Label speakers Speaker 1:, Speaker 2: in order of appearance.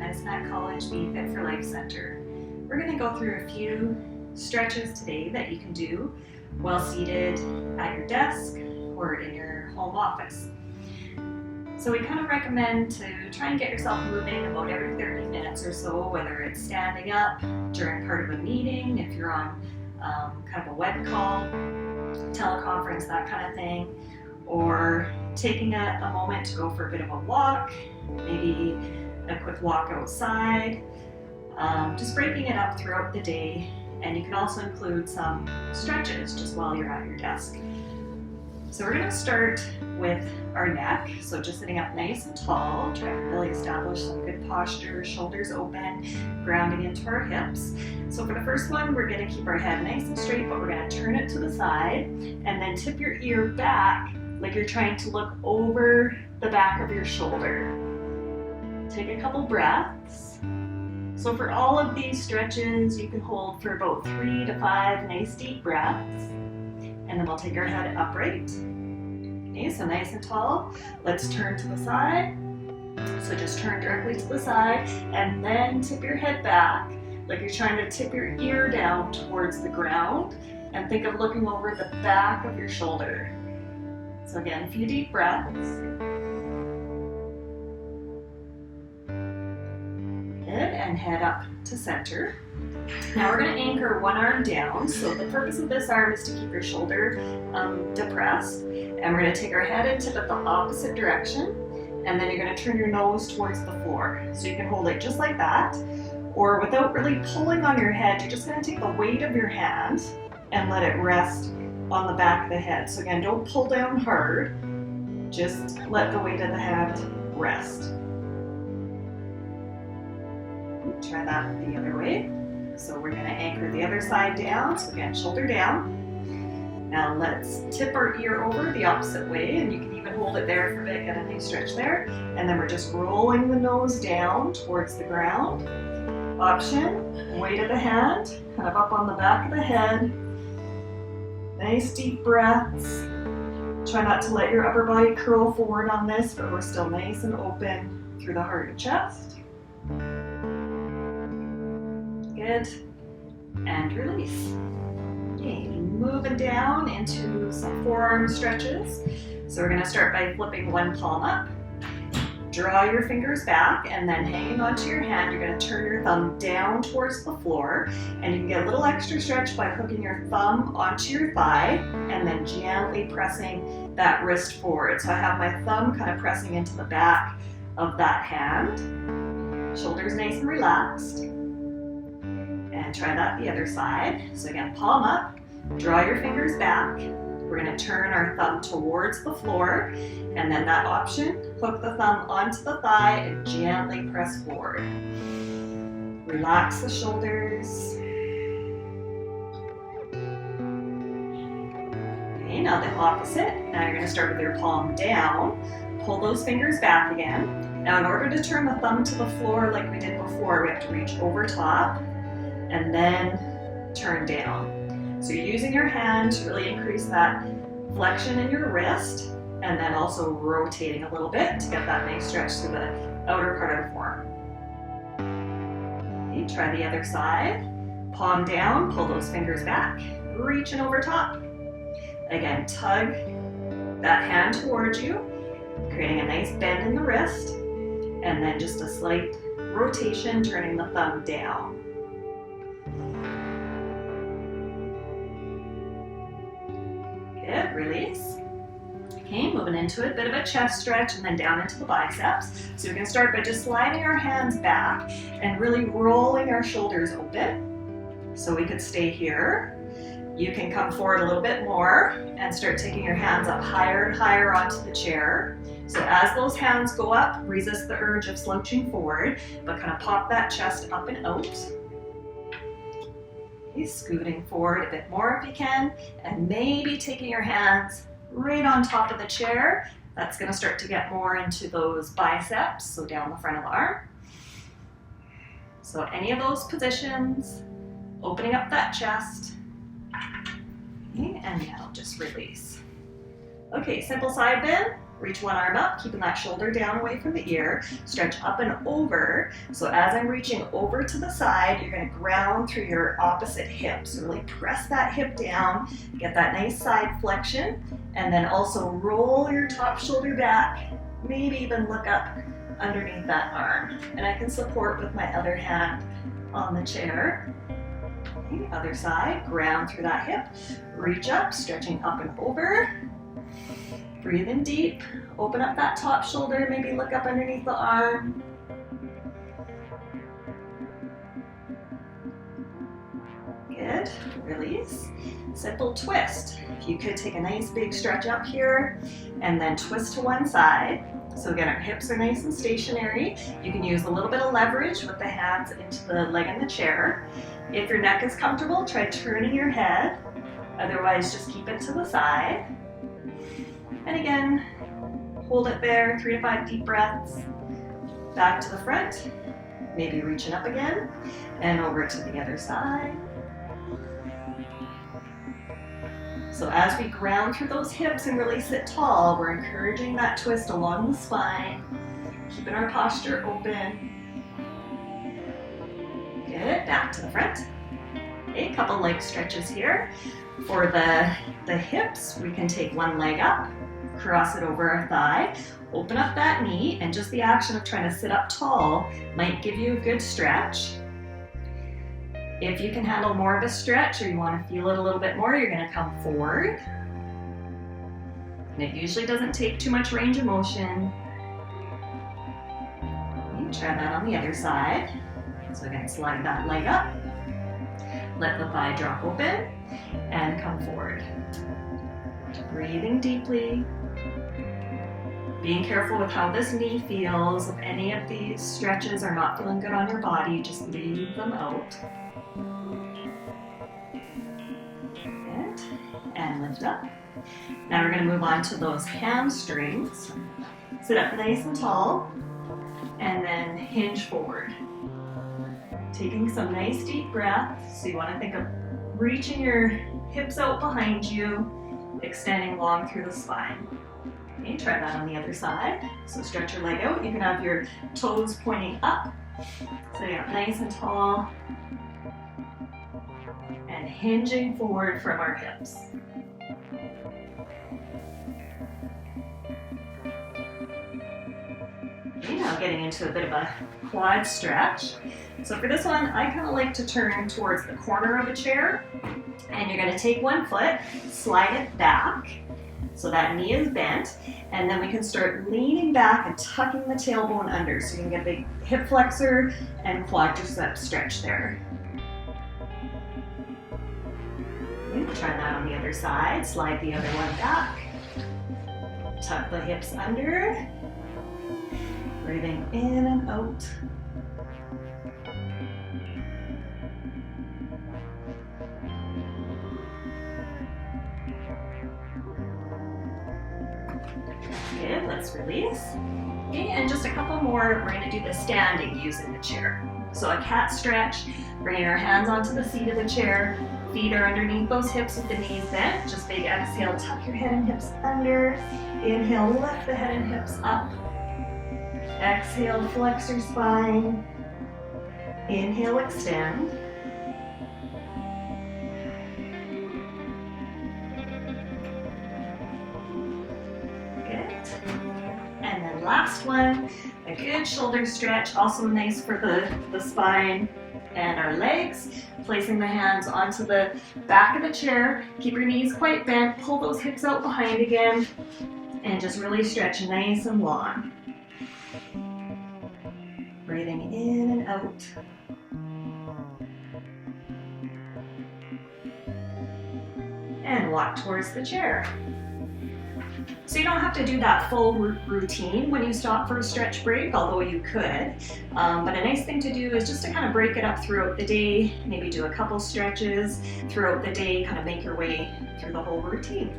Speaker 1: Medicine at College Be Fit for Life Center. We're going to go through a few stretches today that you can do while seated at your desk or in your home office. So we kind of recommend to try and get yourself moving about every 30 minutes or so, whether it's standing up during part of a meeting, if you're on kind of a web call, teleconference, that kind of thing, or taking a moment to go for a bit of a walk, maybe a quick walk outside, just breaking it up throughout the day. And you can also include some stretches just while you're at your desk. So we're going to start with our neck. So just sitting up nice and tall, try to really establish some good posture, shoulders open, grounding into our hips. So for the first one, we're going to keep our head nice and straight, but we're going to turn it to the side and then tip your ear back like you're trying to look over the back of your shoulder. Take a couple breaths. So for all of these stretches, you can hold for about 3 to 5 nice deep breaths. And then we'll take our head upright. Okay, so nice and tall. Let's turn to the side. So just turn directly to the side and then tip your head back like you're trying to tip your ear down towards the ground, and think of looking over the back of your shoulder. So again, a few deep breaths. Good, and head up to center. Now we're going to anchor one arm down. So the purpose of this arm is to keep your shoulder depressed. And we're going to take our head and tip it the opposite direction. And then you're going to turn your nose towards the floor. So you can hold it just like that. Or without really pulling on your head, you're just going to take the weight of your hand and let it rest on the back of the head. So again, don't pull down hard. Just let the weight of the hand rest. Try that the other way. So we're going to anchor the other side down. So again, shoulder down. Now let's tip our ear over the opposite way, and you can even hold it there for a bit, get a nice stretch there. And then we're just rolling the nose down towards the ground. Option, weight of the hand, kind of up on the back of the head. Nice deep breaths. Try not to let your upper body curl forward on this, but we're still nice and open through the heart and chest. Good, and release. Okay, moving down into some forearm stretches. So we're going to start by flipping one palm up. Draw your fingers back, and then hanging onto your hand, you're going to turn your thumb down towards the floor, and you can get a little extra stretch by hooking your thumb onto your thigh and then gently pressing that wrist forward. So I have my thumb kind of pressing into the back of that hand. Shoulders nice and relaxed. And try that the other side. So again, palm up, draw your fingers back. We're going to turn our thumb towards the floor, and then that option, hook the thumb onto the thigh and gently press forward. Relax the shoulders. Okay, now the opposite. Now you're going to start with your palm down. Pull those fingers back again. Now in order to turn the thumb to the floor like we did before, we have to reach over top and then turn down. So you're using your hand to really increase that flexion in your wrist, and then also rotating a little bit to get that nice stretch through the outer part of the forearm. Okay, try the other side. Palm down, pull those fingers back, reaching over top. Again, tug that hand towards you, creating a nice bend in the wrist, and then just a slight rotation, turning the thumb down. Good, release. Okay, moving into a bit of a chest stretch and then down into the biceps. So we can start by just sliding our hands back and really rolling our shoulders open. So we could stay here. You can come forward a little bit more and start taking your hands up higher and higher onto the chair. So as those hands go up, resist the urge of slouching forward, but kind of pop that chest up and out. Scooting forward a bit more if you can, and maybe taking your hands right on top of the chair. That's going to start to get more into those biceps, so down the front of the arm. So any of those positions, opening up that chest. Okay, and now just release. Okay, simple side bend. Reach one arm up, keeping that shoulder down away from the ear. Stretch up and over. So as I'm reaching over to the side, you're going to ground through your opposite hip. So really press that hip down, get that nice side flexion, and then also roll your top shoulder back. Maybe even look up underneath that arm. And I can support with my other hand on the chair. Okay, other side, ground through that hip. Reach up, stretching up and over. Breathe in deep, open up that top shoulder, maybe look up underneath the arm. Good, release. Simple twist. If you could take a nice big stretch up here and then twist to one side. So again, our hips are nice and stationary. You can use a little bit of leverage with the hands into the leg in the chair. If your neck is comfortable, try turning your head. Otherwise, just keep it to the side. And again, hold it there, 3 to 5 deep breaths. Back to the front, maybe reaching up again, and over to the other side. So as we ground through those hips and really sit tall, we're encouraging that twist along the spine, keeping our posture open. Good, back to the front. A couple leg stretches here. For the hips, we can take one leg up, cross it over our thigh, open up that knee, and just the action of trying to sit up tall might give you a good stretch. If you can handle more of a stretch or you want to feel it a little bit more, you're going to come forward. And it usually doesn't take too much range of motion. Okay, try that on the other side. So again, slide that leg up, let the thigh drop open, and come forward. Breathing deeply. Being careful with how this knee feels. If any of these stretches are not feeling good on your body, just leave them out. Good. And lift up. Now we're going to move on to those hamstrings. Sit up nice and tall, and then hinge forward. Taking some nice deep breaths. So you want to think of reaching your hips out behind you, extending long through the spine. Okay, try that on the other side. So stretch your leg out. You can have your toes pointing up. So you're nice and tall. And hinging forward from our hips. Okay, now getting into a bit of a quad stretch. So for this one, I kind of like to turn towards the corner of a chair. And you're going to take one foot, slide it back. So that knee is bent, and then we can start leaning back and tucking the tailbone under. So you can get a big hip flexor and quadriceps stretch there. Try that on the other side. Slide the other one back. Tuck the hips under. Breathing in and out. Good, let's release. Okay, and just a couple more. We're going to do the standing using the chair. So a cat stretch, bringing our hands onto the seat of the chair. Feet are underneath those hips with the knees bent. Just big exhale, tuck your head and hips under. Inhale, lift the head and hips up. Exhale, flex your spine. Inhale, extend. And then last one, a good shoulder stretch, also nice for the spine and our legs. Placing the hands onto the back of the chair. Keep your knees quite bent, pull those hips out behind again, and just really stretch nice and long. Breathing in and out. And walk towards the chair. So you don't have to do that full routine when you stop for a stretch break, although you could. But a nice thing to do is just to kind of break it up throughout the day, maybe do a couple stretches throughout the day, kind of make your way through the whole routine.